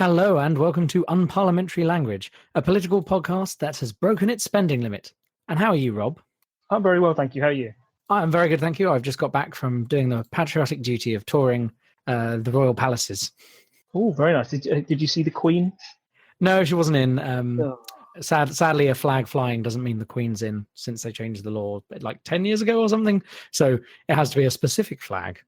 Hello and welcome to Unparliamentary Language, a political podcast that has broken its spending limit. And how are you, Rob? I'm very well, thank you. How are you? I'm very good, thank you. I've just got back from doing the patriotic duty of touring the royal palaces. Oh, very nice. Did you see the Queen? No, she wasn't in. Sadly, a flag flying doesn't mean the Queen's in since they changed the law like 10 years ago or something. So it has to be a specific flag.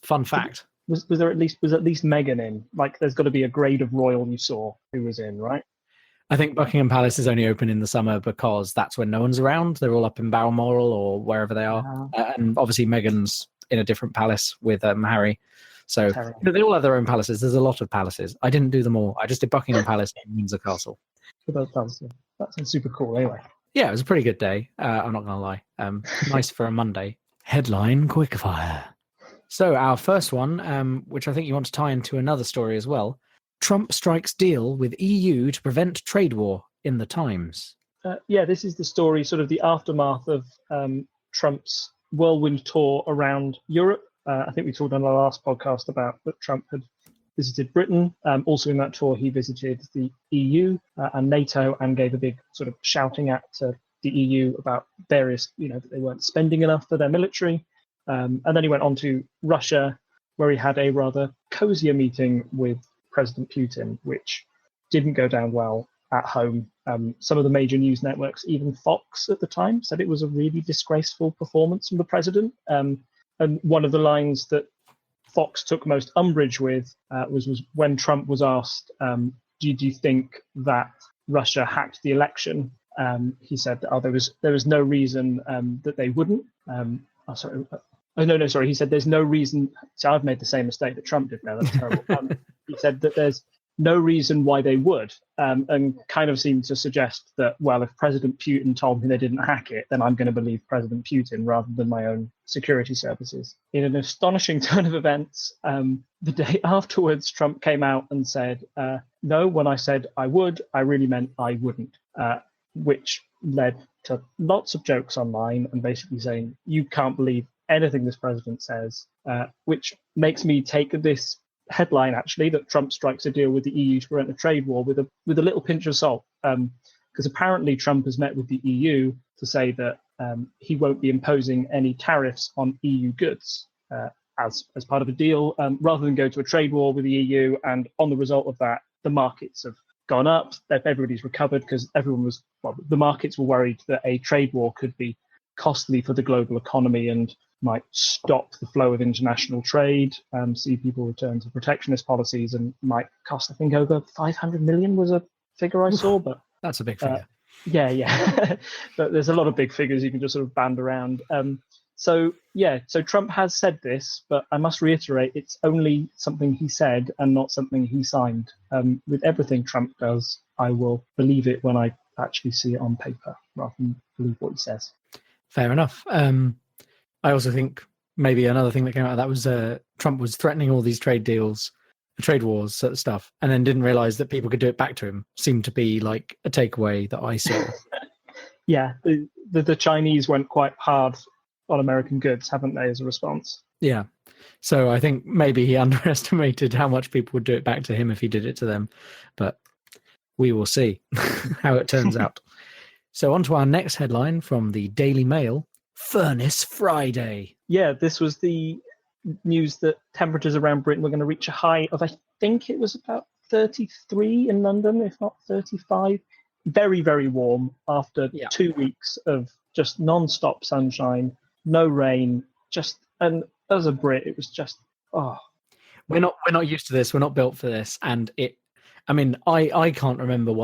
Fun fact. Was at least Meghan in? Like, there's got to be a grade of royal you saw who was in, right? I think Buckingham Palace is only open in the summer because that's when no one's around. They're all up in Balmoral or wherever they are. And obviously Meghan's in a different palace with Harry. So they all have their own palaces. There's a lot of palaces. I didn't do them all. I just did Buckingham Palace and Windsor Castle. That sounds super cool anyway. Yeah, it was a pretty good day. I'm not going to lie. Nice for a Monday. Headline Quickfire. So our first one, which I think you want to tie into another story as well. Trump strikes deal with EU to prevent trade war in the Times. This is the story, sort of the aftermath of Trump's whirlwind tour around Europe. I think we talked on our last podcast about that Trump had visited Britain. Also in that tour, he visited the EU and NATO and gave a big sort of shouting at to the EU about various, that they weren't spending enough for their military. And then he went on to Russia, where he had a rather cozier meeting with President Putin, which didn't go down well at home. Some of the major news networks, even Fox at the time, said it was a really disgraceful performance from the president. And one of the lines that Fox took most umbrage with was when Trump was asked, do you think that Russia hacked the election? He said, there was no reason that they wouldn't. Sorry. He said there's no reason. So I've made the same mistake that Trump did now. That's terrible. He said that there's no reason why they would, and kind of seemed to suggest that, well, if President Putin told me they didn't hack it, then I'm going to believe President Putin rather than my own security services. In an astonishing turn of events, the day afterwards, Trump came out and said, no, when I said I would, I really meant I wouldn't, which led to lots of jokes online and basically saying, you can't believe anything this president says, which makes me take this headline, actually, that Trump strikes a deal with the EU to prevent a trade war with a little pinch of salt. Because apparently Trump has met with the EU to say that he won't be imposing any tariffs on EU goods as part of a deal, rather than go to a trade war with the EU. And on the result of that, the markets have gone up. Everybody's recovered because the markets were worried that a trade war could be costly for the global economy and might stop the flow of international trade, see people return to protectionist policies, and might cost, I think, over 500 million was a figure I saw. But that's a big figure. Yeah. But there's a lot of big figures you can just sort of band around. So Trump has said this, but I must reiterate, it's only something he said and not something he signed. With everything Trump does, I will believe it when I actually see it on paper rather than believe what he says. Fair enough. I also think maybe another thing that came out of that was Trump was threatening all these trade deals, trade wars sort of stuff, and then didn't realize that people could do it back to him. Seemed to be like a takeaway that I saw. Yeah, the Chinese went quite hard on American goods, haven't they, as a response? Yeah. So I think maybe he underestimated how much people would do it back to him if he did it to them. But we will see how it turns out. So on to our next headline from the Daily Mail. Furnace Friday. Yeah, this was the news that temperatures around Britain were going to reach a high of, I think it was about 33 in London, if not 35. Very, very warm after 2 weeks of just non-stop sunshine, no rain. And as a Brit, it was just, We're not used to this. We're not built for this. And I can't remember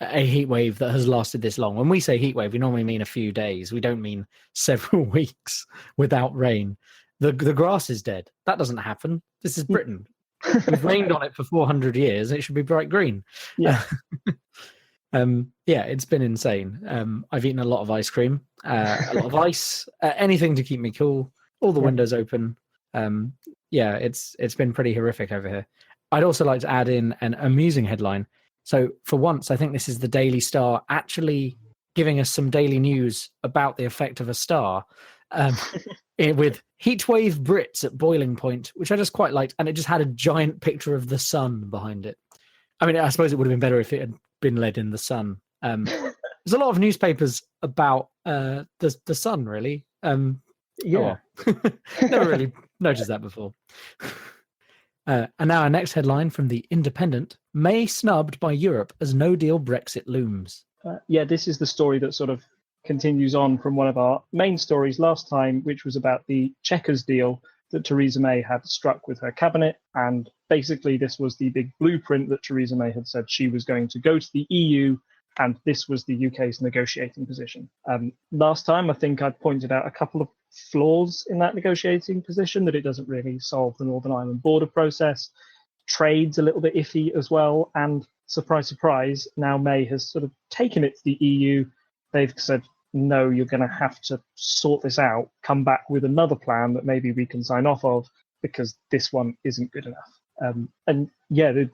a heat wave that has lasted this long. When we say heat wave, we normally mean a few days. We don't mean several weeks without rain. The grass is dead. That doesn't happen. This is Britain. We've rained on it for 400 years. It should be bright green. Yeah. It's been insane. I've eaten a lot of ice cream, a lot of ice, anything to keep me cool. All the windows open. It's been pretty horrific over here. I'd also like to add in an amusing headline. So for once, I think this is the Daily Star actually giving us some daily news about the effect of a star. with heatwave Brits at boiling point, which I just quite liked, and it just had a giant picture of the sun behind it. I mean, I suppose it would have been better if it had been led in the Sun. There's a lot of newspapers about the Sun, really. Yeah. Never really noticed that before. And now our next headline from The Independent: May snubbed by Europe as no-deal Brexit looms. This is the story that sort of continues on from one of our main stories last time, which was about the Chequers deal that Theresa May had struck with her cabinet. And basically, this was the big blueprint that Theresa May had said she was going to go to the EU, and this was the UK's negotiating position. Last time, I think I pointed out a couple of flaws in that negotiating position, that it doesn't really solve the Northern Ireland border process. Trade's a little bit iffy as well. And surprise, surprise, now May has sort of taken it to the EU. They've said, no, you're going to have to sort this out, come back with another plan that maybe we can sign off of, because this one isn't good enough.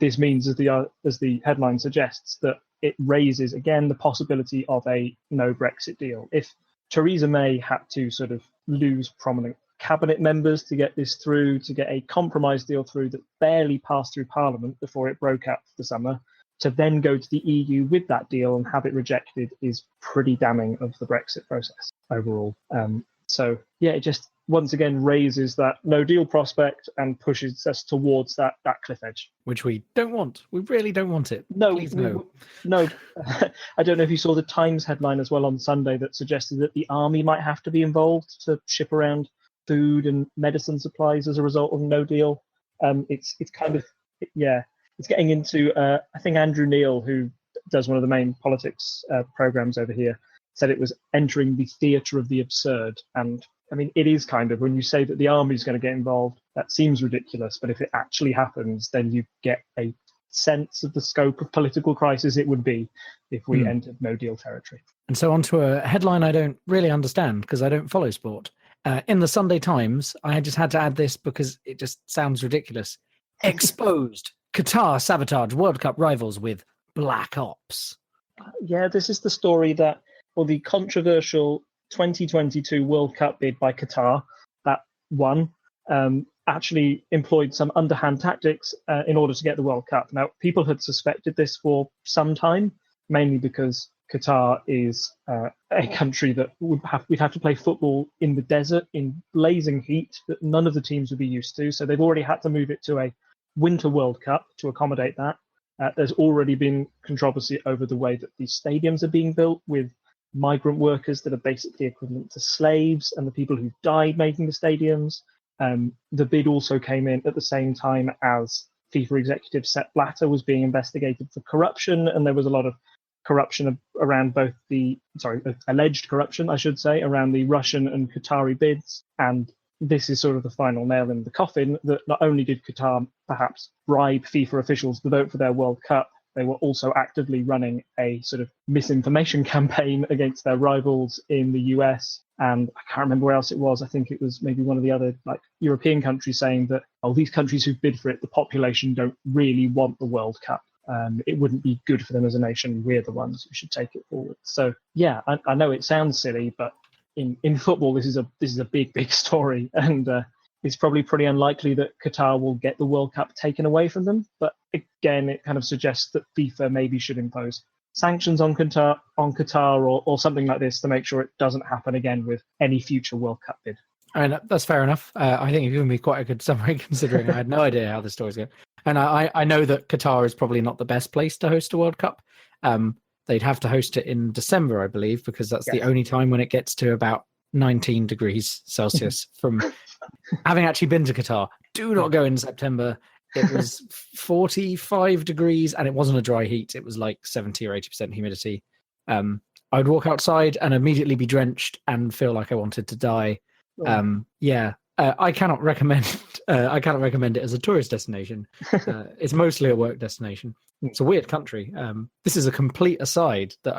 This means, as the headline suggests, that it raises again the possibility of a no Brexit deal. If Theresa May had to sort of lose prominent cabinet members to get this through, to get a compromise deal through that barely passed through Parliament before it broke out for the summer, to then go to the EU with that deal and have it rejected is pretty damning of the Brexit process overall. It just once again raises that no deal prospect and pushes us towards that cliff edge. Which we don't want. We really don't want it. No, please no. No. I don't know if you saw the Times headline as well on Sunday that suggested that the army might have to be involved to ship around food and medicine supplies as a result of no deal. It's getting into, I think Andrew Neil, who does one of the main politics programs over here, said it was entering the theatre of the absurd. And I mean, it is kind of, when you say that the army is going to get involved, that seems ridiculous. But if it actually happens, then you get a sense of the scope of political crisis it would be if we entered no deal territory. And so on to a headline I don't really understand because I don't follow sport. In the Sunday Times, I just had to add this because it just sounds ridiculous. Exposed. Qatar sabotage World Cup rivals with black ops. Yeah, this is the story that, the controversial 2022 World Cup bid by Qatar, that won, actually employed some underhand tactics in order to get the World Cup. Now, people had suspected this for some time, mainly because Qatar is a country that we'd have to play football in the desert in blazing heat that none of the teams would be used to. So they've already had to move it to a Winter World Cup to accommodate that. There's already been controversy over the way that these stadiums are being built, with migrant workers that are basically equivalent to slaves and the people who died making the stadiums. The bid also came in at the same time as FIFA executive Sepp Blatter was being investigated for corruption, and there was a lot of corruption around alleged corruption, I should say, around the Russian and Qatari bids. And this is sort of the final nail in the coffin, that not only did Qatar perhaps bribe FIFA officials to vote for their World Cup, they were also actively running a sort of misinformation campaign against their rivals in the US. And I can't remember where else it was. I think it was maybe one of the other European countries saying that, these countries who bid for it, the population don't really want the World Cup. It wouldn't be good for them as a nation. We're the ones who should take it forward. So yeah, I know it sounds silly, but in football, this is a big story, and it's probably pretty unlikely that Qatar will get the World Cup taken away from them. But again, it kind of suggests that FIFA maybe should impose sanctions on Qatar or something like this to make sure it doesn't happen again with any future World Cup bid. I mean, that's fair enough. I think you've given me quite a good summary, considering I had no idea how the story's going. And I know that Qatar is probably not the best place to host a World Cup. They'd have to host it in December, I believe, because that's the only time when it gets to about 19 degrees Celsius. From having actually been to Qatar, do not go in September. It was 45 degrees and it wasn't a dry heat. It was like 70 or 80% humidity. I'd walk outside and immediately be drenched and feel like I wanted to die. I cannot recommend it as a tourist destination. It's mostly a work destination. It's a weird country. This is a complete aside that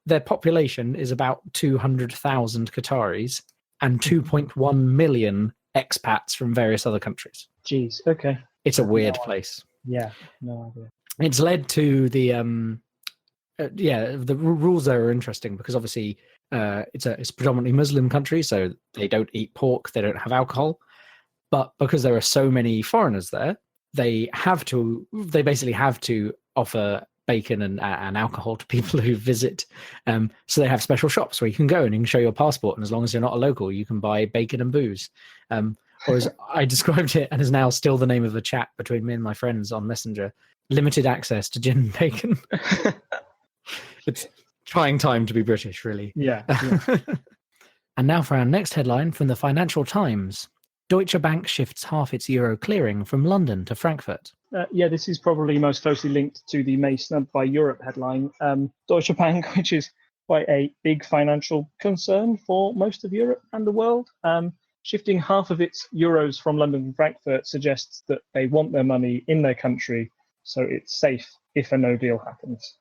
their population is about 200,000 Qataris and 2.1 million expats from various other countries. Jeez, okay. It's a weird place. Yeah, no idea. It's led to the rules there are interesting because obviously it's a predominantly Muslim country, so they don't eat pork, they don't have alcohol. But because there are so many foreigners there, they basically have to offer bacon and alcohol to people who visit. So they have special shops where you can go and you can show your passport, and as long as you're not a local, you can buy bacon and booze. Or as I described it, and is now still the name of a chat between me and my friends on Messenger, limited access to gin and bacon. It's trying time to be British, really. Yeah. And now for our next headline from the Financial Times. Deutsche Bank shifts half its euro clearing from London to Frankfurt. This is probably most closely linked to the May snubbed by Europe headline. Deutsche Bank, which is quite a big financial concern for most of Europe and the world, shifting half of its euros from London to Frankfurt suggests that they want their money in their country, so it's safe if a no deal happens.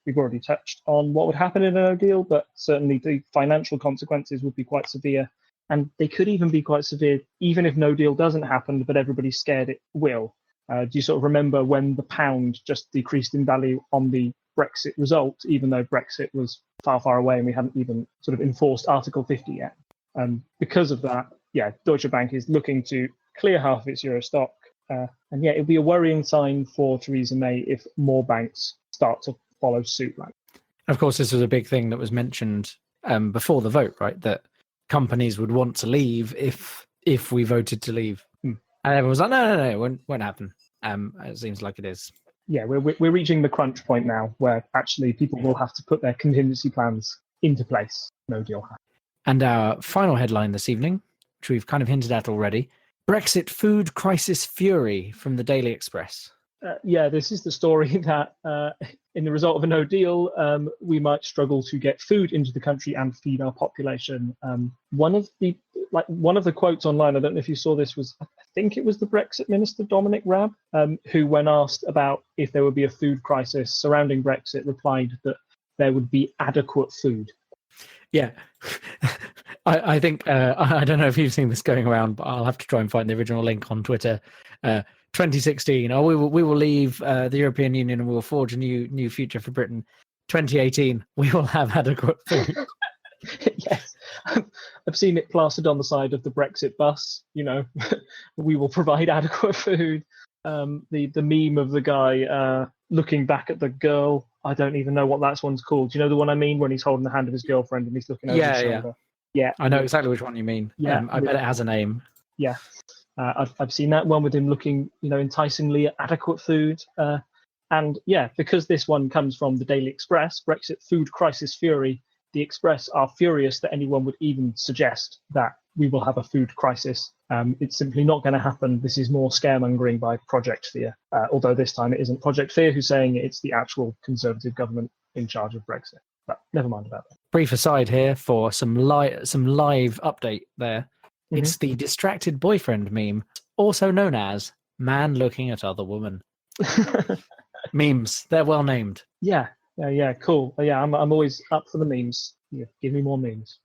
We've already touched on what would happen in a no deal, but certainly the financial consequences would be quite severe. And they could even be quite severe, even if no deal doesn't happen, but everybody's scared it will. Do you sort of remember when the pound just decreased in value on the Brexit result, even though Brexit was far, far away and we hadn't even sort of enforced Article 50 yet? Because of that, Deutsche Bank is looking to clear half of its euro stock. And it would be a worrying sign for Theresa May if more banks start to follow suit. Of course, this was a big thing that was mentioned before the vote, right? That companies would want to leave if we voted to leave. And everyone was like, no, it won't happen. It seems like it is. Yeah, we're reaching the crunch point now where actually people will have to put their contingency plans into place. No deal happens. And our final headline this evening, which we've kind of hinted at already, Brexit food crisis fury from the Daily Express. This is the story that in the result of a no deal, we might struggle to get food into the country and feed our population. One of the quotes online, I don't know if you saw this, was I think it was the Brexit minister Dominic Raab, who, when asked about if there would be a food crisis surrounding Brexit, replied that there would be adequate food. Yeah. I think I don't know if you've seen this going around, but I'll have to try and find the original link on Twitter. 2016, we will leave the European Union and we will forge a new future for Britain. 2018, we will have adequate food. Yes, I've seen it plastered on the side of the Brexit bus. We will provide adequate food. The meme of the guy looking back at the girl. I don't even know what that one's called. Do you know the one I mean, when he's holding the hand of his girlfriend and he's looking over his shoulder? Yeah, I know exactly which one you mean. Yeah, I bet it has a name. Yeah. I've seen that one with him looking, enticingly at adequate food. Because this one comes from the Daily Express, Brexit food crisis fury, the Express are furious that anyone would even suggest that we will have a food crisis. It's simply not going to happen. This is more scaremongering by Project Fear, although this time it isn't Project Fear who's saying it, it's the actual Conservative government in charge of Brexit. But never mind about that. Brief aside here for some live update there. It's the distracted boyfriend meme, also known as man looking at other woman. Memes, they're well named. Yeah, cool. I'm always up for the memes. Yeah, give me more memes.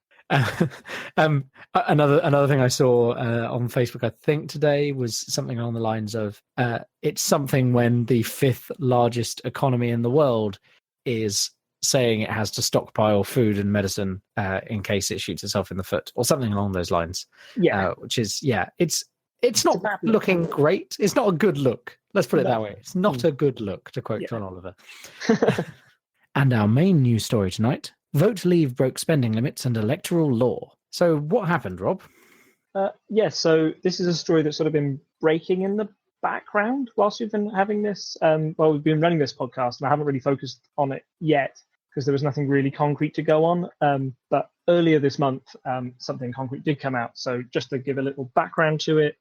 Another thing I saw on Facebook, I think today, was something along the lines of it's something when the fifth largest economy in the world is saying it has to stockpile food and medicine in case it shoots itself in the foot, or something along those lines. Which is it's not looking great. It's not a good look. Let's put it that way. It's not a good look, to quote John Oliver. And our main news story tonight: Vote Leave broke spending limits and electoral law. So what happened, Rob? So this is a story that's sort of been breaking in the background whilst we've been having this. We've been running this podcast, and I haven't really focused on it yet because there was nothing really concrete to go on. But earlier this month, something concrete did come out. So just to give a little background to it,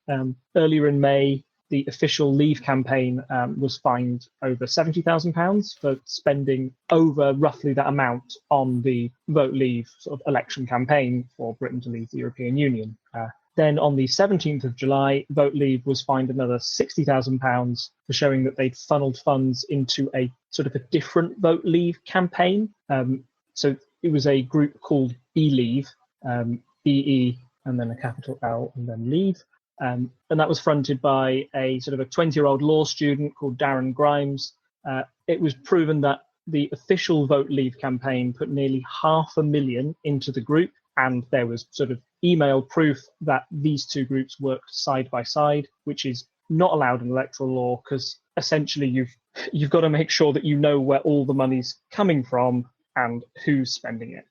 earlier in May, the official Leave campaign was fined over £70,000 for spending over roughly that amount on the Vote Leave sort of election campaign for Britain to leave the European Union. Then on the 17th of July, Vote Leave was fined another £60,000 for showing that they'd funneled funds into a sort of a different Vote Leave campaign. So it was a group called Beleave, BE and then a capital L and then Leave. And that was fronted by a sort of a 20-year-old law student called Darren Grimes. It was proven that the official Vote Leave campaign put nearly £500,000 into the group, and there was sort of email proof that these two groups worked side by side, which is not allowed in electoral law because essentially you've got to make sure that you know where all the money's coming from and who's spending it.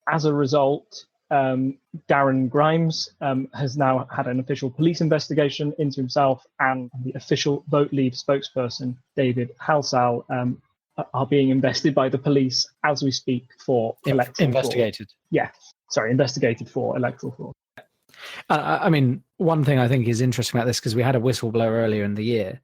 As a result, Darren Grimes has now had an official police investigation into himself, and the official Vote Leave spokesperson, David Halsall, are being invested by the police as we speak for electoral investigated. fraud. Yeah, sorry, investigated for electoral fraud. I mean, one thing I think is interesting about this, because we had a whistleblower earlier in the year.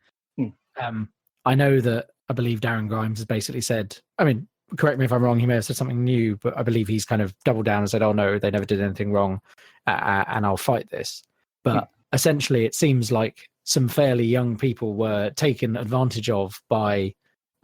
I know that I believe Darren Grimes has basically said, I mean, correct me if I'm wrong, he may have said something new, but I believe he's kind of doubled down and said, oh no, they never did anything wrong, and I'll fight this. But essentially it seems like some fairly young people were taken advantage of by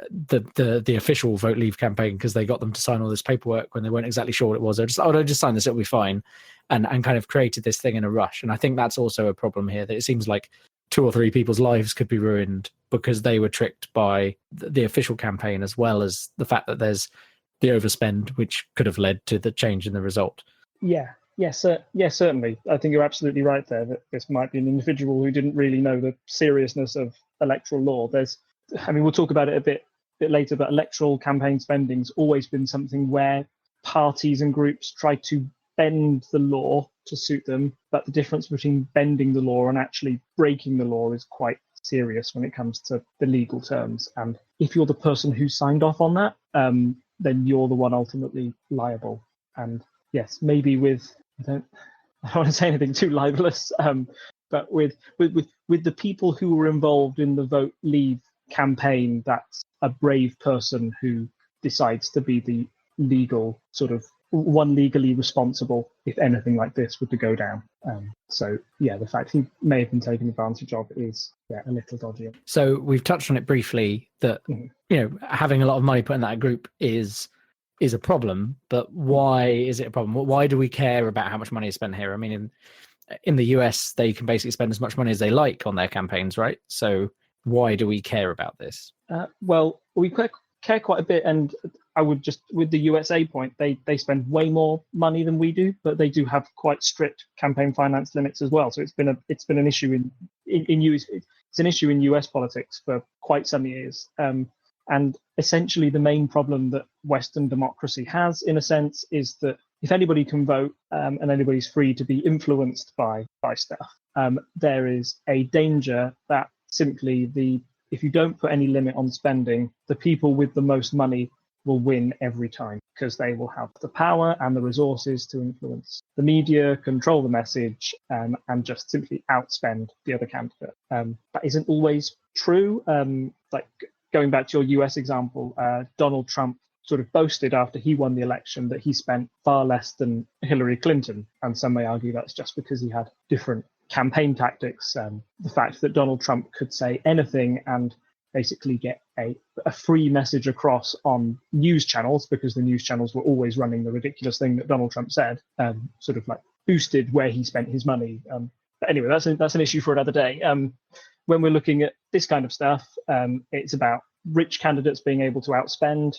the official Vote Leave campaign, because they got them to sign all this paperwork when they weren't exactly sure what it was. They're just, I'll just sign this, it'll be fine, and kind of created this thing in a rush. And I think that's also a problem here, that it seems like 2 or 3 people's lives could be ruined because they were tricked by the official campaign, as well as the fact that there's the overspend, which could have led to the change in the result. Yes, certainly. I think you're absolutely right there, that this might be an individual who didn't really know the seriousness of electoral law. We'll talk about it a bit later, but electoral campaign spending's always been something where parties and groups try to bend the law to suit them, but the difference between bending the law and actually breaking the law is quite serious when it comes to the legal terms. And if you're the person who signed off on that, then you're the one ultimately liable. And yes, maybe I don't want to say anything too libelous, but with the people who were involved in the Vote Leave campaign, that's a brave person who decides to be the legal sort of one legally responsible if anything like this were to go down. The fact he may have been taken advantage of is a little dodgy. So we've touched on it briefly that having a lot of money put in that group is a problem, but why is it a problem? Why do we care about how much money is spent here? I mean, in the US, they can basically spend as much money as they like on their campaigns, right? So why do we care about this? Well, we care quite a bit, and I would just, with the USA point, they spend way more money than we do, but they do have quite strict campaign finance limits as well. So it's been an issue in US, it's an issue in US politics for quite some years. And essentially the main problem that Western democracy has, in a sense, is that if anybody can vote and anybody's free to be influenced by stuff, there is a danger that simply if you don't put any limit on spending, the people with the most money will win every time, because they will have the power and the resources to influence the media, control the message, and just simply outspend the other candidate. That isn't always true. Going back to your US example, Donald Trump sort of boasted after he won the election that he spent far less than Hillary Clinton. And some may argue that's just because he had different campaign tactics. The fact that Donald Trump could say anything and basically get a free message across on news channels, because the news channels were always running the ridiculous thing that Donald Trump said, sort of like boosted where he spent his money. But anyway, that's an issue for another day. When we're looking at this kind of stuff, it's about rich candidates being able to outspend.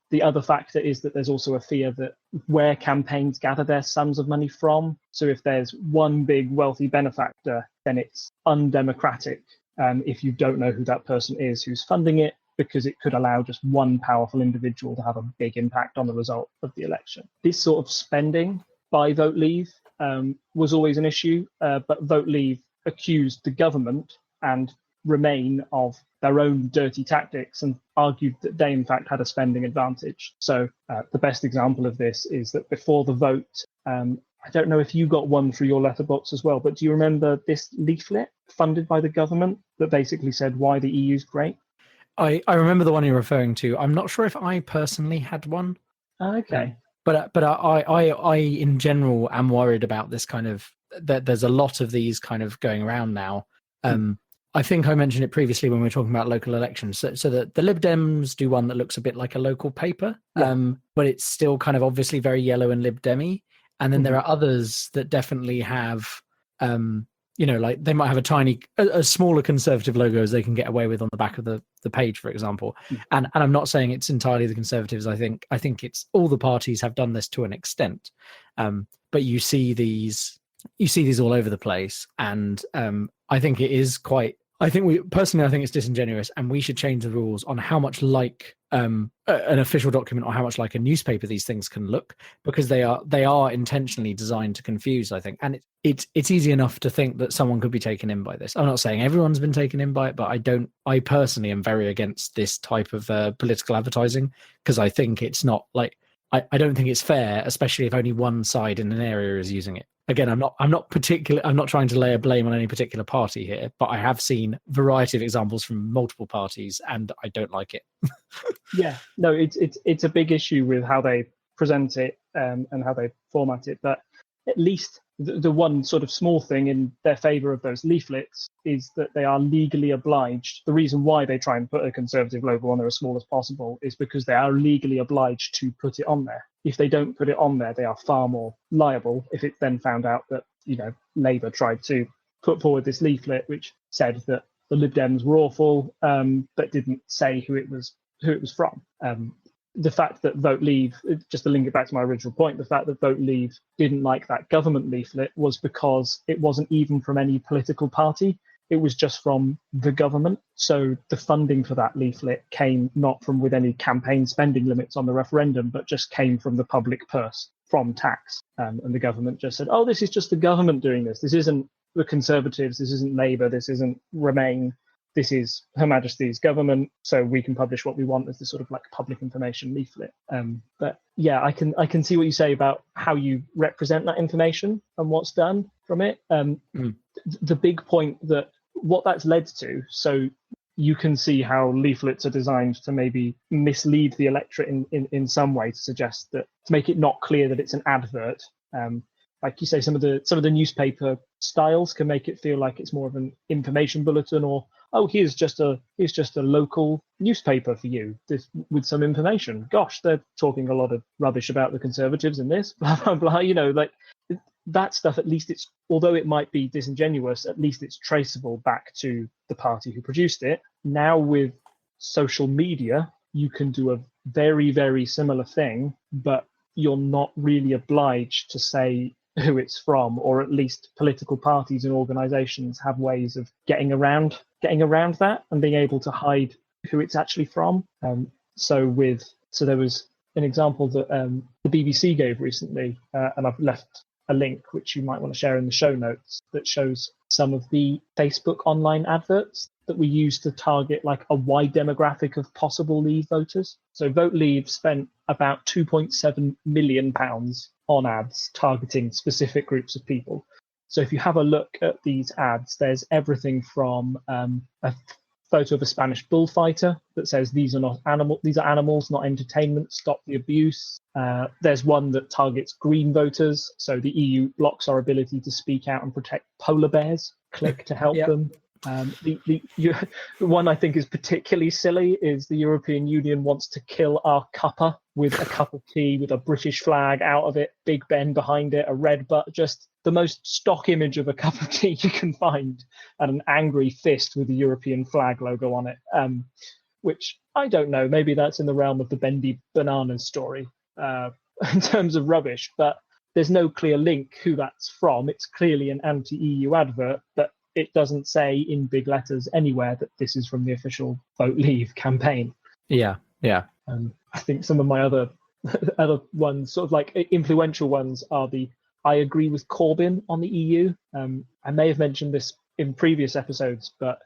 The other factor is that there's also a fear that where campaigns gather their sums of money from, so if there's one big wealthy benefactor, then it's undemocratic if you don't know who that person is who's funding it, because it could allow just one powerful individual to have a big impact on the result of the election. This sort of spending by Vote Leave was always an issue, but Vote Leave accused the government and Remain of their own dirty tactics and argued that they in fact had a spending advantage. So the best example of this is that before the vote, I don't know if you got one through your letterbox as well, but do you remember this leaflet funded by the government that basically said why the EU is great? I remember the one you're referring to. I'm not sure if I personally had one. Okay. But I in general am worried about this kind of, that there's a lot of these kind of going around now. I think I mentioned it previously when we were talking about local elections. So that the Lib Dems do one that looks a bit like a local paper, but it's still kind of obviously very yellow and Lib Demi. And then there are others that definitely have, like they might have a smaller conservative logo as they can get away with on the back of the page, for example. And I'm not saying it's entirely the Conservatives. I think it's all the parties have done this to an extent. But you see these all over the place. And I think it is quite I think it's disingenuous, and we should change the rules on how much like an official document or how much like a newspaper these things can look, because they are intentionally designed to confuse, I think. And it's easy enough to think that someone could be taken in by this. I'm not saying everyone's been taken in by it, but I personally am very against this type of political advertising, because I think it's not like, I don't think it's fair, especially if only one side in an area is using it. Again, I'm not trying to lay a blame on any particular party here, but I have seen a variety of examples from multiple parties, and I don't like it. Yeah, no, it's a big issue with how they present it and how they format it. But at least the one sort of small thing in their favour of those leaflets is that they are legally obliged. The reason why they try and put a Conservative logo on there as small as possible is because they are legally obliged to put it on there. If they don't put it on there, they are far more liable if it's then found out that, Labour tried to put forward this leaflet which said that the Lib Dems were awful, but didn't say who it was from. The fact that Vote Leave, just to link it back to my original point, the fact that Vote Leave didn't like that government leaflet was because it wasn't even from any political party. It was just from the government. So the funding for that leaflet came not from with any campaign spending limits on the referendum, but just came from the public purse, from tax. And the government just said, oh, this is just the government doing this. This isn't the Conservatives. This isn't Labour. This isn't Remain. This is Her Majesty's government, so we can publish what we want as this sort of like public information leaflet. But yeah, I can see what you say about how you represent that information and what's done from it. The big point that what that's led to, so you can see how leaflets are designed to maybe mislead the electorate in some way, to suggest that, to make it not clear that it's an advert. Like you say, some of the newspaper styles can make it feel like it's more of an information bulletin, or here's just a local newspaper for you with some information. Gosh, they're talking a lot of rubbish about the Conservatives in this, blah blah blah. Like that stuff. At least it's, although it might be disingenuous, at least it's traceable back to the party who produced it. Now with social media, you can do a very, very similar thing, but you're not really obliged to say who it's from, or at least political parties and organizations have ways of getting around that and being able to hide who it's actually from. So there was an example that the BBC gave recently, and I've left a link which you might want to share in the show notes, that shows some of the Facebook online adverts that we use to target like a wide demographic of possible Leave voters. So Vote Leave spent about £2.7 million on ads targeting specific groups of people. So if you have a look at these ads, there's everything from a photo of a Spanish bullfighter that says these are animals, not entertainment, stop the abuse. There's one that targets Green voters, so the EU blocks our ability to speak out and protect polar bears. Click to help them. The one I think is particularly silly is the European Union wants to kill our cuppa with a cup of tea with a British flag out of it, Big Ben behind it, a red butt, just the most stock image of a cup of tea you can find, and an angry fist with the European flag logo on it, which I don't know, maybe that's in the realm of the Bendy Bananas story in terms of rubbish, but there's no clear link who that's from. It's clearly an anti-EU advert, but it doesn't say in big letters anywhere that this is from the official Vote Leave campaign. Yeah. I think some of my other ones, sort of like influential ones, are the I agree with Corbyn on the EU. I may have mentioned this in previous episodes, but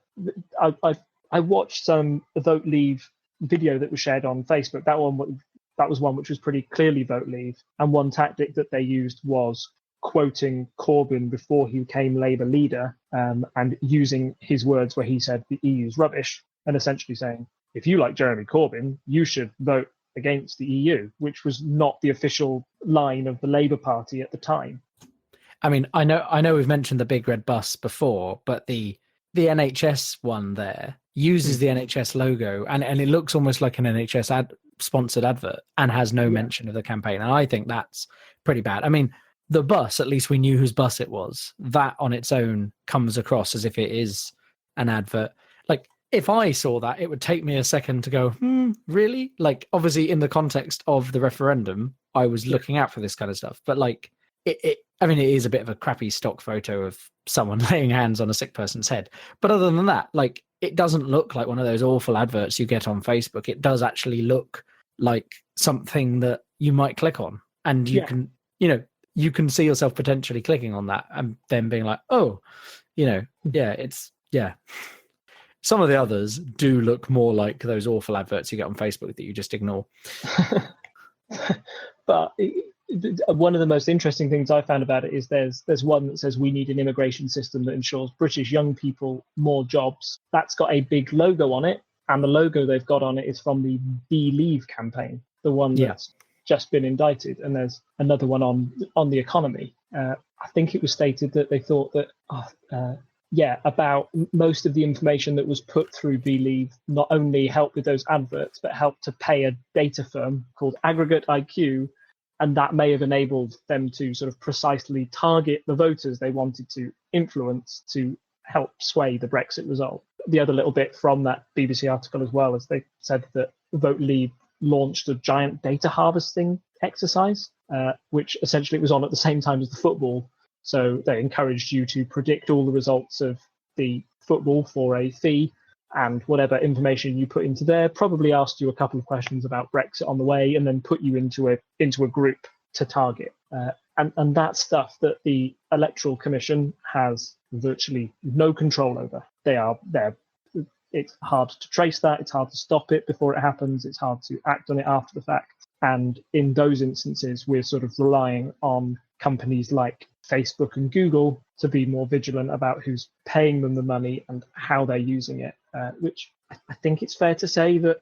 I watched some Vote Leave video that was shared on Facebook. That was one which was pretty clearly Vote Leave. And one tactic that they used was quoting Corbyn before he became Labour leader, and using his words where he said the EU's rubbish, and essentially saying, if you like Jeremy Corbyn, you should vote against the EU, which was not the official line of the Labour Party at the time. I mean, I know we've mentioned the big red bus before, but the NHS one there uses the NHS logo, and it looks almost like an NHS sponsored advert, and has no mention of the campaign. And I think that's pretty bad. I mean, the bus, at least we knew whose bus it was. That on its own comes across as if it is an advert. Like, if I saw that, it would take me a second to go, really? Like, obviously, in the context of the referendum, I was looking out for this kind of stuff. But, like, I mean, it is a bit of a crappy stock photo of someone laying hands on a sick person's head. But other than that, like, it doesn't look like one of those awful adverts you get on Facebook. It does actually look like something that you might click on, and you can, you can see yourself potentially clicking on that and then being like, oh, some of the others do look more like those awful adverts you get on Facebook that you just ignore. But one of the most interesting things I found about it is there's one that says we need an immigration system that ensures British young people more jobs. That's got a big logo on it, and the logo they've got on it is from the Believe campaign, the one that's just been indicted. And there's another one on the economy. I think it was stated that they thought that about most of the information that was put through Believe not only helped with those adverts, but helped to pay a data firm called Aggregate IQ. And that may have enabled them to sort of precisely target the voters they wanted to influence to help sway the Brexit result. The other little bit from that BBC article as well is they said that Vote Leave launched a giant data harvesting exercise, which essentially was on at the same time as the football. So they encouraged you to predict all the results of the football for a fee, and whatever information you put into there probably asked you a couple of questions about Brexit on the way, and then put you into a group to target. And that's stuff that the Electoral Commission has virtually no control over. It's hard to trace that. It's hard to stop it before it happens. It's hard to act on it after the fact. And in those instances, we're sort of relying on companies like Facebook and Google to be more vigilant about who's paying them the money and how they're using it, which I think it's fair to say that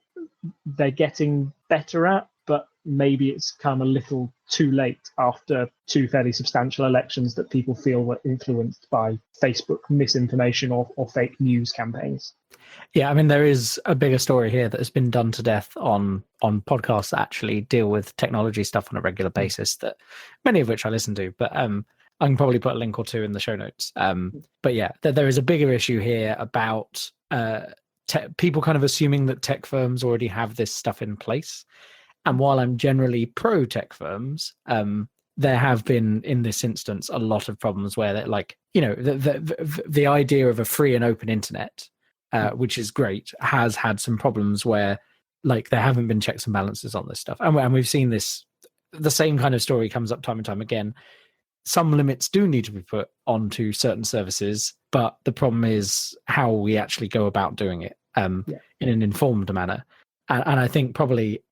they're getting better at, but maybe it's come a little too late after two fairly substantial elections that people feel were influenced by Facebook misinformation or fake news campaigns. Yeah, I mean, there is a bigger story here that has been done to death on podcasts that actually deal with technology stuff on a regular basis, that many of which I listen to, but I can probably put a link or two in the show notes. But yeah, there is a bigger issue here about people kind of assuming that tech firms already have this stuff in place. And while I'm generally pro tech firms, there have been in this instance a lot of problems where they're like, the idea of a free and open internet, which is great, has had some problems where like there haven't been checks and balances on this stuff. And we've seen this, the same kind of story comes up time and time again. Some limits do need to be put onto certain services, but the problem is how we actually go about doing it in an informed manner. And I think probably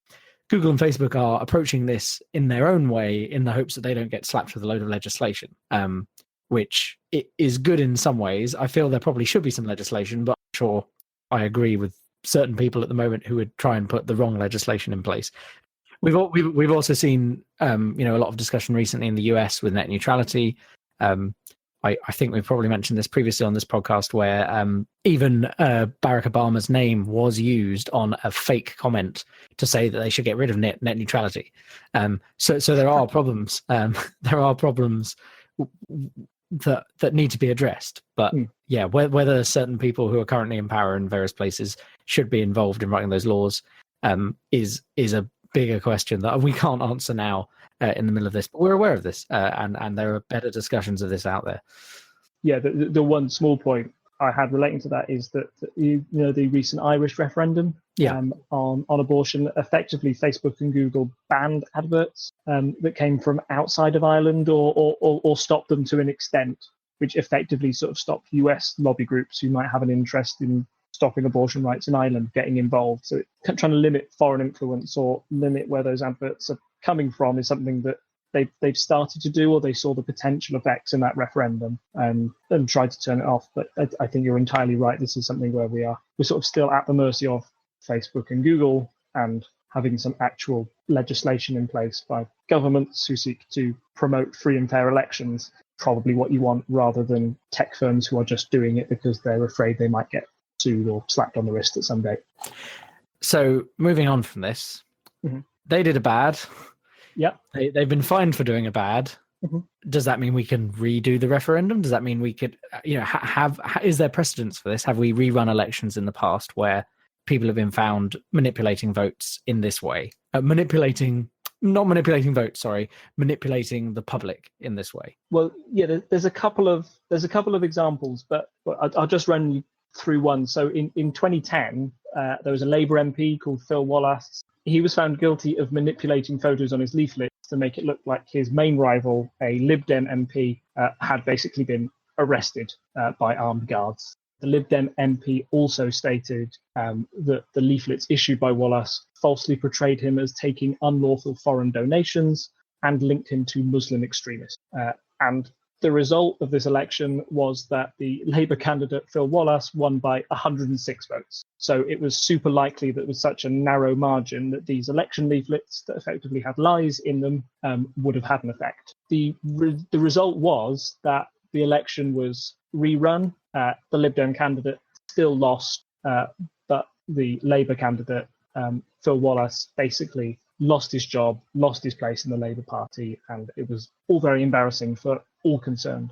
Google and Facebook are approaching this in their own way in the hopes that they don't get slapped with a load of legislation, which it is good in some ways. I feel there probably should be some legislation, but I'm sure I agree with certain people at the moment who would try and put the wrong legislation in place. We've also seen a lot of discussion recently in the US with net neutrality. I think we've probably mentioned this previously on this podcast, where even Barack Obama's name was used on a fake comment to say that they should get rid of net neutrality. So there are problems. There are problems that need to be addressed. But yeah, whether certain people who are currently in power in various places should be involved in writing those laws is a bigger question that we can't answer now in the middle of this, but we're aware of this, and there are better discussions of this out there. Yeah, the one small point I had relating to that is that the recent Irish referendum on abortion, effectively Facebook and Google banned adverts that came from outside of Ireland or stopped them to an extent, which effectively sort of stopped US lobby groups who might have an interest in stopping abortion rights in Ireland getting involved. So trying to limit foreign influence or limit where those adverts are coming from is something that they've started to do, or they saw the potential effects in that referendum and tried to turn it off. But I think you're entirely right. This is something where we're sort of still at the mercy of Facebook and Google, and having some actual legislation in place by governments who seek to promote free and fair elections, probably what you want, rather than tech firms who are just doing it because they're afraid they might get sued or slapped on the wrist at some date. So moving on from this, they did a bad. Yeah, they've been fined for doing a bad. Does that mean we can redo the referendum? Does that mean we could, is there precedence for this? Have we rerun elections in the past where people have been found manipulating votes in this way, manipulating not manipulating votes, sorry, manipulating the public in this way. Well, yeah, there's a couple of examples, but I'll just run you through one. So in 2010, there was a Labour MP called Phil Wallace. He was found guilty of manipulating photos on his leaflets to make it look like his main rival, a Lib Dem MP, had basically been arrested by armed guards. The Lib Dem MP also stated that the leaflets issued by Wallace falsely portrayed him as taking unlawful foreign donations and linked him to Muslim extremists. And the result of this election was that the Labour candidate Phil Wallace won by 106 votes. So it was super likely that with such a narrow margin that these election leaflets that effectively had lies in them would have had an effect. The result was that the election was rerun. The Lib Dem candidate still lost, but the Labour candidate, Phil Wallace, basically lost his job, lost his place in the Labour Party, and it was all very embarrassing for all concerned.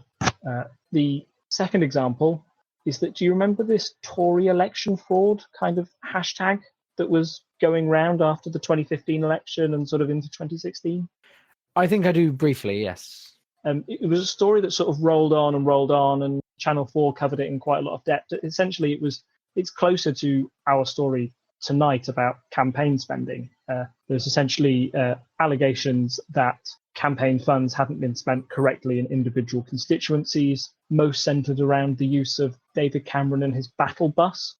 The second example is that, do you remember this Tory election fraud kind of hashtag that was going round after the 2015 election and sort of into 2016? I think I do briefly, yes. It was a story that sort of rolled on, and Channel 4 covered it in quite a lot of depth. Essentially, it's closer to our story tonight about campaign spending. There's essentially allegations that campaign funds hadn't been spent correctly in individual constituencies, most centred around the use of David Cameron and his battle bus,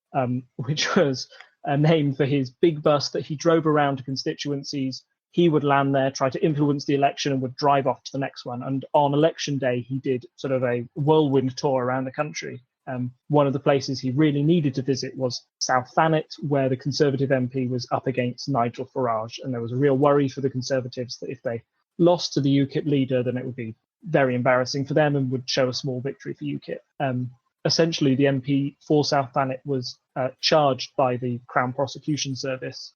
which was a name for his big bus that he drove around to constituencies. He would land there, try to influence the election, and would drive off to the next one. And on election day, he did sort of a whirlwind tour around the country. One of the places he really needed to visit was South Thanet, where the Conservative MP was up against Nigel Farage. And there was a real worry for the Conservatives that if they lost to the UKIP leader, then it would be very embarrassing for them and would show a small victory for UKIP. Essentially, the MP for South Thanet was charged by the Crown Prosecution Service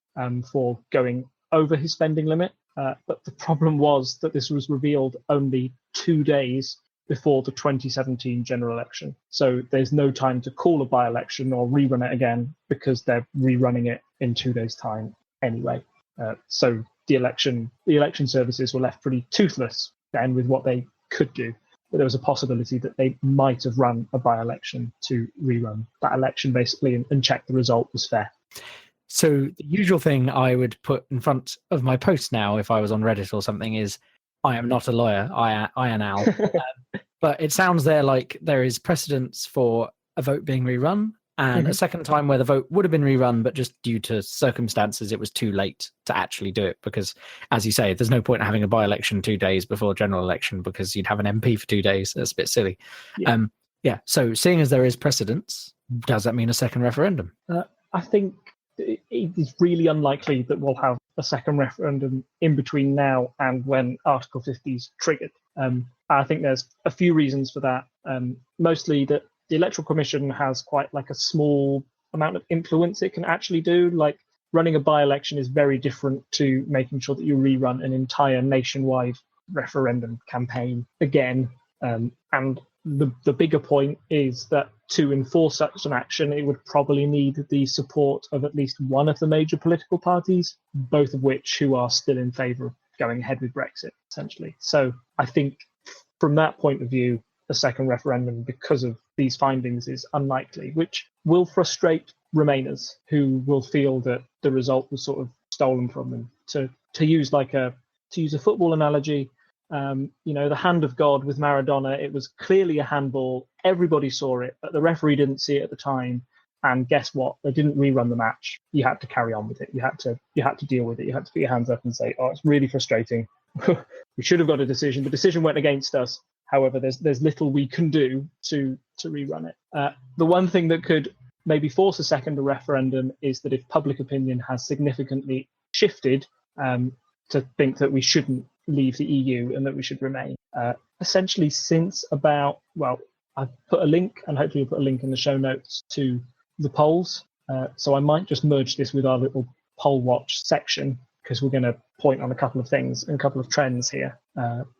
for going over his spending limit. But the problem was that this was revealed only 2 days before the 2017 general election. So there's no time to call a by-election or rerun it again because they're rerunning it in 2 days' time anyway. So the election services were left pretty toothless then with what they could do. But there was a possibility that they might have run a by-election to rerun that election basically and check the result was fair. So the usual thing I would put in front of my post now if I was on Reddit or something is, I am not a lawyer, I am Al. But it sounds there like there is precedence for a vote being rerun and a second time where the vote would have been rerun, but just due to circumstances, it was too late to actually do it. Because, as you say, there's no point in having a by-election 2 days before general election because you'd have an MP for 2 days. That's a bit silly. Yeah. So seeing as there is precedence, does that mean a second referendum? I think it is really unlikely that we'll have a second referendum in between now and when Article 50 is triggered. I think there's a few reasons for that. Mostly that the Electoral Commission has quite like a small amount of influence it can actually do. Like running a by-election is very different to making sure that you rerun an entire nationwide referendum campaign again. And the bigger point is that to enforce such an action, it would probably need the support of at least one of the major political parties, both of which who are still in favour of going ahead with Brexit, essentially. So I think from that point of view, a second referendum, because of these findings, is unlikely, which will frustrate Remainers who will feel that the result was sort of stolen from them. To use a football analogy, the hand of God with Maradona, it was clearly a handball. Everybody saw it, but the referee didn't see it at the time. And guess what? They didn't rerun the match. You had to carry on with it. You had to deal with it. You had to put your hands up and say, "Oh, it's really frustrating. We should have got a decision. The decision went against us. However, there's little we can do to rerun it." The one thing that could maybe force a second referendum is that if public opinion has significantly shifted to think that we shouldn't leave the EU and that we should remain. Essentially, since about, I've put a link, and hopefully we'll put a link in the show notes to the polls. So I might just merge this with our little poll watch section because we're going to point on a couple of things and a couple of trends here.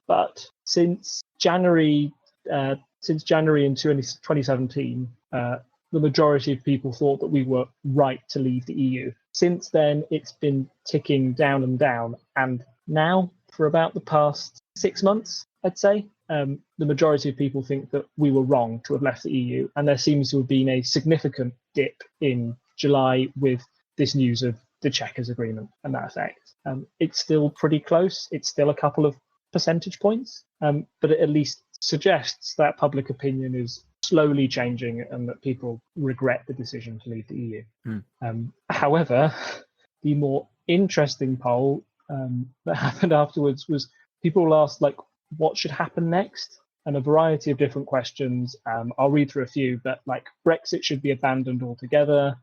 But since January in 2017, the majority of people thought that we were right to leave the EU. Since then, it's been ticking down and down, and now for about the past 6 months, I'd say. The majority of people think that we were wrong to have left the EU, and there seems to have been a significant dip in July with this news of the Chequers Agreement and that effect. It's still pretty close. It's still a couple of percentage points, but it at least suggests that public opinion is slowly changing and that people regret the decision to leave the EU. However, the more interesting poll that happened afterwards was people asked, like, what should happen next? And a variety of different questions. I'll read through a few, but like Brexit should be abandoned altogether.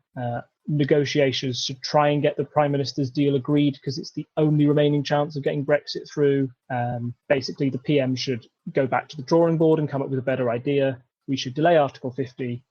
Negotiations should try and get the Prime Minister's deal agreed because it's the only remaining chance of getting Brexit through. Basically, the PM should go back to the drawing board and come up with a better idea. We should delay Article 50.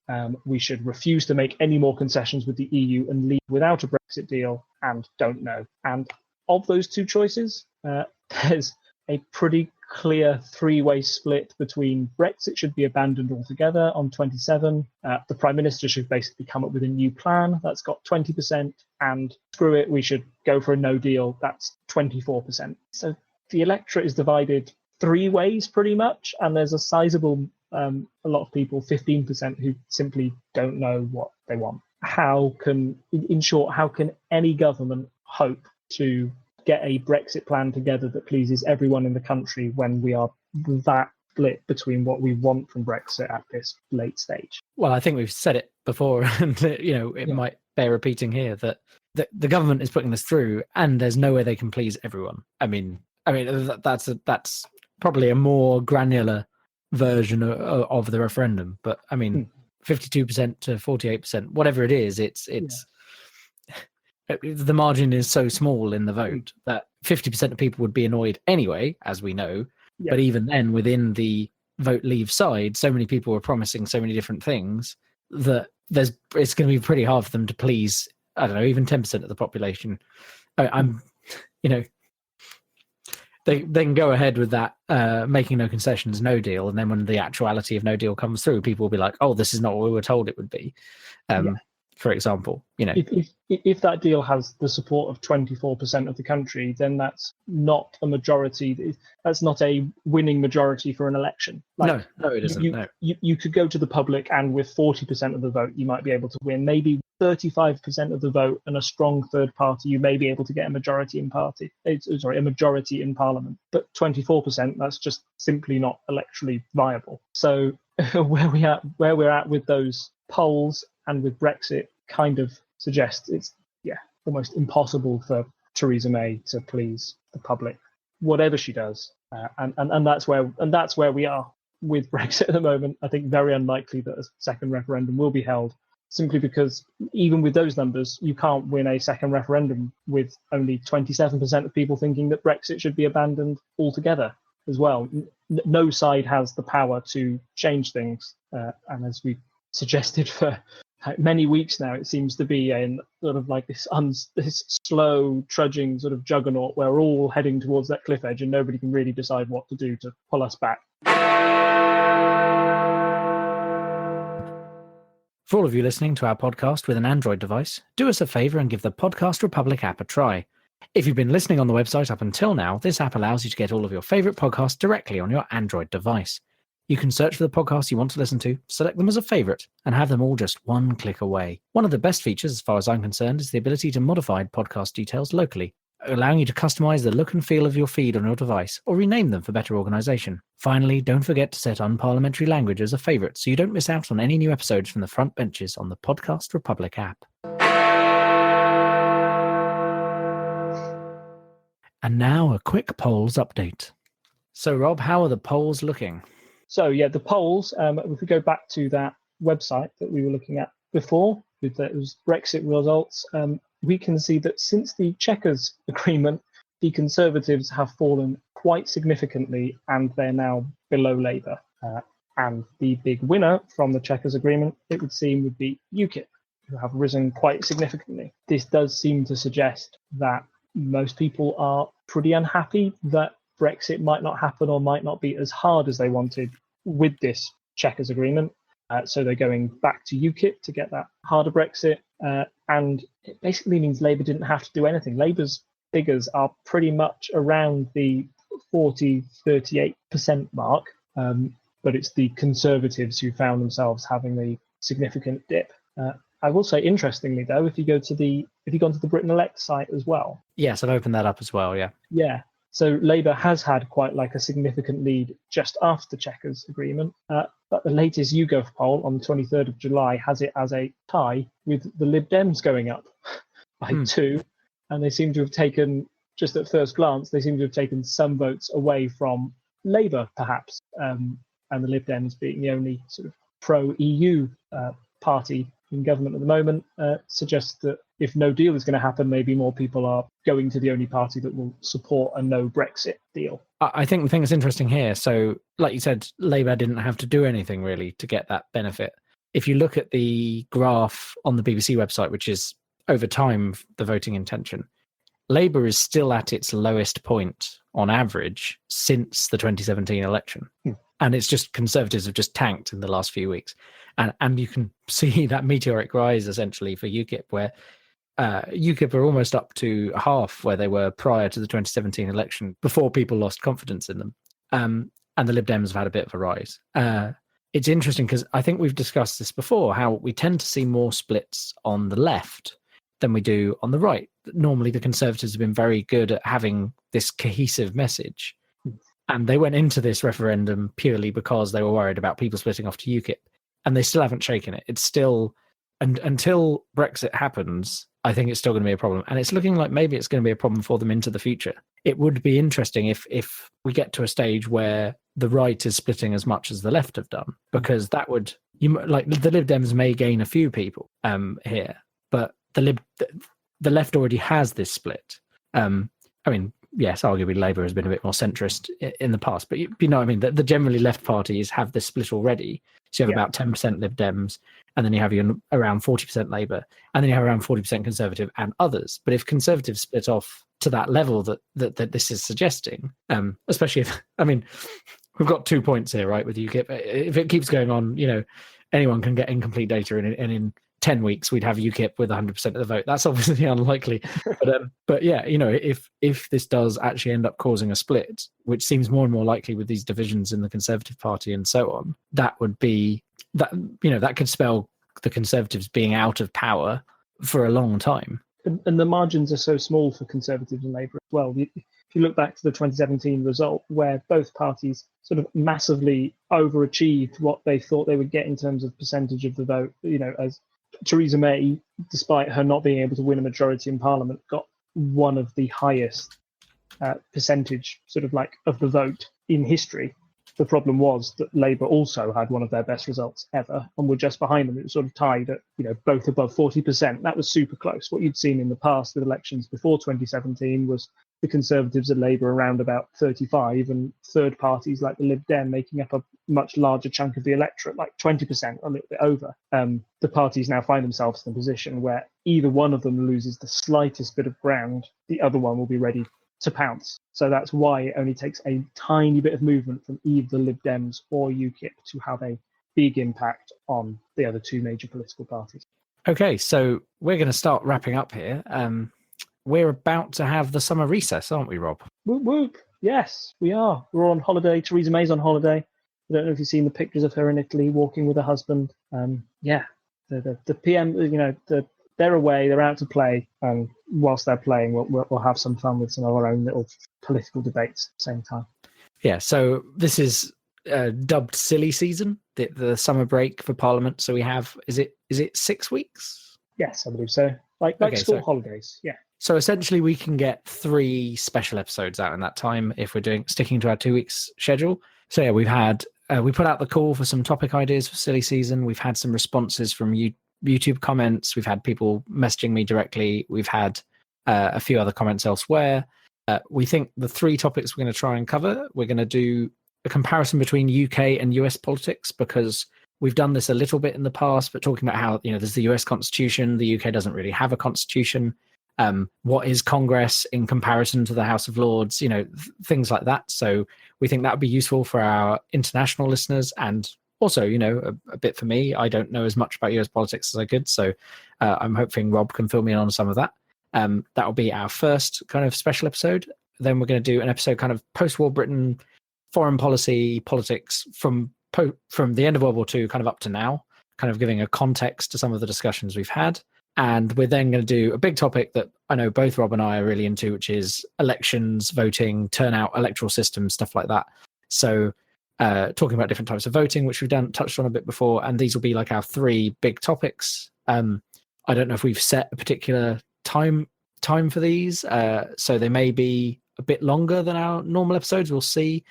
We should refuse to make any more concessions with the EU and leave without a Brexit deal, and don't know. And of those two choices, there's a pretty clear three-way split between Brexit should be abandoned altogether on 27. The Prime Minister should basically come up with a new plan. That's got 20%. And screw it, we should go for a no deal. That's 24%. So the electorate is divided three ways pretty much. And there's a sizable, a lot of people, 15%, who simply don't know what they want. In short, how can any government hope to get a Brexit plan together that pleases everyone in the country when we are that split between what we want from Brexit at this late stage? Well, I think we've said it before, and it might bear repeating here that the government is putting this through, and there's no way they can please everyone. I mean that's probably a more granular version of the referendum, but I mean, 52% to 48%, whatever it is, it's. The margin is so small in the vote that 50% of people would be annoyed anyway, as we know. Yeah. But even then, within the vote leave side, so many people were promising so many different things that it's going to be pretty hard for them to please, I don't know, even 10% of the population. They can go ahead with that, making no concessions, no deal. And then when the actuality of no deal comes through, people will be like, oh, this is not what we were told it would be. For example, if that deal has the support of 24% of the country, then that's not a majority. That's not a winning majority for an election. No, it isn't. You could go to the public, and with 40% of the vote, you might be able to win. Maybe 35% of the vote and a strong third party, you may be able to get a majority in parliament. But 24%, that's just simply not electorally viable. So where we're at with those polls and with Brexit kind of suggests it's almost impossible for Theresa May to please the public, whatever she does, and that's where we are with Brexit at the moment. I think very unlikely that a second referendum will be held, simply because even with those numbers, you can't win a second referendum with only 27% of people thinking that Brexit should be abandoned altogether as well. No side has the power to change things, and as we suggested for many weeks now, it seems to be in sort of like this slow trudging sort of juggernaut where we're all heading towards that cliff edge and nobody can really decide what to do to pull us back. For all of you listening to our podcast with an Android device, do us a favour and give the Podcast Republic app a try. If you've been listening on the website up until now, this app allows you to get all of your favourite podcasts directly on your Android device. You can search for the podcasts you want to listen to, select them as a favourite, and have them all just one click away. One of the best features, as far as I'm concerned, is the ability to modify podcast details locally, allowing you to customise the look and feel of your feed on your device, or rename them for better organisation. Finally, don't forget to set unparliamentary language as a favourite so you don't miss out on any new episodes from the front benches on the Podcast Republic app. And now a quick polls update. So Rob, how are the polls looking? So the polls, if we go back to that website that we were looking at before, with those Brexit results, we can see that since the Chequers Agreement, the Conservatives have fallen quite significantly and they're now below Labour. And the big winner from the Chequers Agreement, it would seem, would be UKIP, who have risen quite significantly. This does seem to suggest that most people are pretty unhappy that Brexit might not happen or might not be as hard as they wanted with this Chequers Agreement. So they're going back to UKIP to get that harder Brexit. And it basically means Labour didn't have to do anything. Labour's figures are pretty much around the 38% mark. But it's the Conservatives who found themselves having a significant dip. I will say, interestingly though, if you go to the Britain Elect site as well. Yes, I've opened that up as well. Yeah. Yeah. So Labour has had quite like a significant lead just after Chequers agreement. But the latest YouGov poll on the 23rd of July has it as a tie with the Lib Dems going up by 2. And they seem to have taken, just at first glance, they seem to have taken some votes away from Labour, perhaps. And the Lib Dems being the only sort of pro-EU party in government at the moment suggests that if no deal is going to happen, maybe more people are going to the only party that will support a no Brexit deal. I think the thing that's interesting here, so like you said, Labour didn't have to do anything really to get that benefit. If you look at the graph on the BBC website, which is over time the voting intention, Labour is still at its lowest point on average since the 2017 election. And it's just Conservatives have just tanked in the last few weeks. And you can see that meteoric rise essentially for UKIP, where UKIP are almost up to half where they were prior to the 2017 election, before people lost confidence in them. And the Lib Dems have had a bit of a rise. It's interesting because I think we've discussed this before, how we tend to see more splits on the left than we do on the right. Normally the Conservatives have been very good at having this cohesive message. And they went into this referendum purely because they were worried about people splitting off to UKIP. And they still haven't shaken it. It's still, and until Brexit happens, I think it's still going to be a problem. And it's looking like maybe it's going to be a problem for them into the future. It would be interesting if we get to a stage where the right is splitting as much as the left have done, because that would, like the Lib Dems may gain a few people here, but the left already has this split. I mean, yes, arguably Labour has been a bit more centrist in the past, but you know what I mean? The generally left parties have this split already. So you have about 10% Lib Dems, and then you have around 40% Labour, and then you have around 40% Conservative and others. But if Conservatives split off to that level that this is suggesting, especially if, I mean, we've got 2 points here, right, with UKIP. If it keeps going on, anyone can get incomplete data, and in 10 weeks we'd have UKIP with 100% of the vote. That's obviously unlikely, but yeah, if this does actually end up causing a split, which seems more and more likely with these divisions in the Conservative Party and so on, that would be that could spell the Conservatives being out of power for a long time. And the margins are so small for Conservatives and Labour as well. If you look back to the 2017 result, where both parties sort of massively overachieved what they thought they would get in terms of percentage of the vote, as Theresa May, despite her not being able to win a majority in Parliament, got one of the highest percentage of the vote in history. The problem was that Labour also had one of their best results ever and were just behind them. It was sort of tied at, both above 40%. That was super close. What you'd seen in the past with elections before 2017 was the Conservatives and Labour around about 35, and third parties like the Lib Dem making up a much larger chunk of the electorate, like 20%, a little bit over. The parties now find themselves in a position where either one of them loses the slightest bit of ground, the other one will be ready to pounce. So that's why it only takes a tiny bit of movement from either Lib Dems or UKIP to have a big impact on the other two major political parties. Okay, so we're going to start wrapping up here. We're about to have the summer recess, aren't we, Rob? Whoop, whoop. Yes, we are. We're on holiday. Theresa May's on holiday. I don't know if you've seen the pictures of her in Italy walking with her husband. The PM, they're away, they're out to play, and whilst they're playing, we'll have some fun with some of our own little political debates at the same time. Yeah, so this is dubbed silly season, the summer break for Parliament. So we have, is it 6 weeks? Yes, I believe so. Like school holidays, yeah. So essentially we can get 3 special episodes out in that time if we're sticking to our 2 weeks schedule. So yeah, we've had, we put out the call for some topic ideas for silly season. We've had some responses from YouTube comments. We've had people messaging me directly. We've had a few other comments elsewhere. We think the 3 topics we're going to try and cover, we're going to do a comparison between UK and US politics, because we've done this a little bit in the past, but talking about how, there's the US Constitution, the UK doesn't really have a constitution. What is Congress in comparison to the House of Lords, things like that. So we think that would be useful for our international listeners, and also, a bit for me. I don't know as much about US politics as I could, so I'm hoping Rob can fill me in on some of that. That will be our first kind of special episode. Then we're going to do an episode kind of post-war Britain, foreign policy, politics from the end of World War II kind of up to now, kind of giving a context to some of the discussions we've had. And we're then going to do a big topic that I know both Rob and I are really into, which is elections, voting, turnout, electoral systems, stuff like that. So talking about different types of voting, which we've touched on a bit before, and these will be like our 3 big topics. I don't know if we've set a particular time for these, so they may be a bit longer than our normal episodes. We'll see.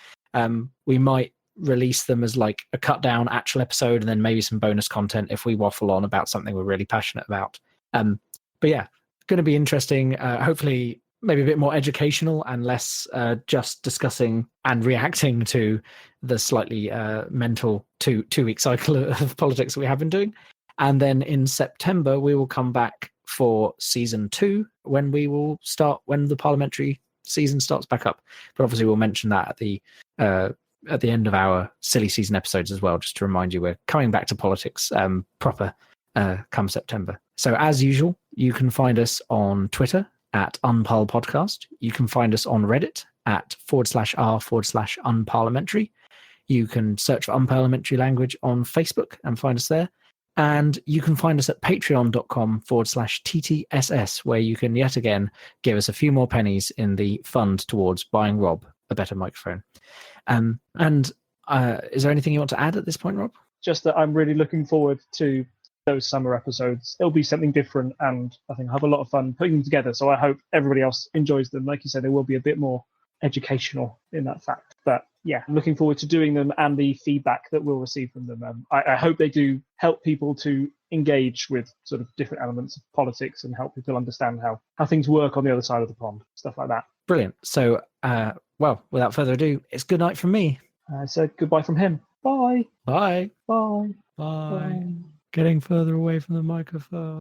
We might release them as like a cut down actual episode, and then maybe some bonus content if we waffle on about something we're really passionate about. But yeah, going to be interesting. Hopefully maybe a bit more educational and less just discussing and reacting to the slightly mental two-week cycle of politics that we have been doing. And then in September, we will come back for season 2 when the parliamentary season starts back up. But obviously we'll mention that at the end of our silly season episodes as well, just to remind you we're coming back to politics proper come September. So as usual, you can find us on Twitter at unparlpodcast. You can find us on Reddit at /r/unparliamentary. You can search for Unparliamentary Language on Facebook and find us there. And you can find us at patreon.com/TTSS, where you can yet again give us a few more pennies in the fund towards buying Rob a better microphone. And is there anything you want to add at this point, Rob? Just that I'm really looking forward to those summer episodes. It'll be something different, and I think I'll have a lot of fun putting them together. So I hope everybody else enjoys them. Like you said, they will be a bit more educational in that fact. But yeah, I'm looking forward to doing them and the feedback that we'll receive from them. I hope they do help people to engage with sort of different elements of politics and help people understand how things work on the other side of the pond, stuff like that. Brilliant. So, well, without further ado, it's good night from me. So goodbye from him. Bye. Bye. Bye. Bye. Getting further away from the microphone.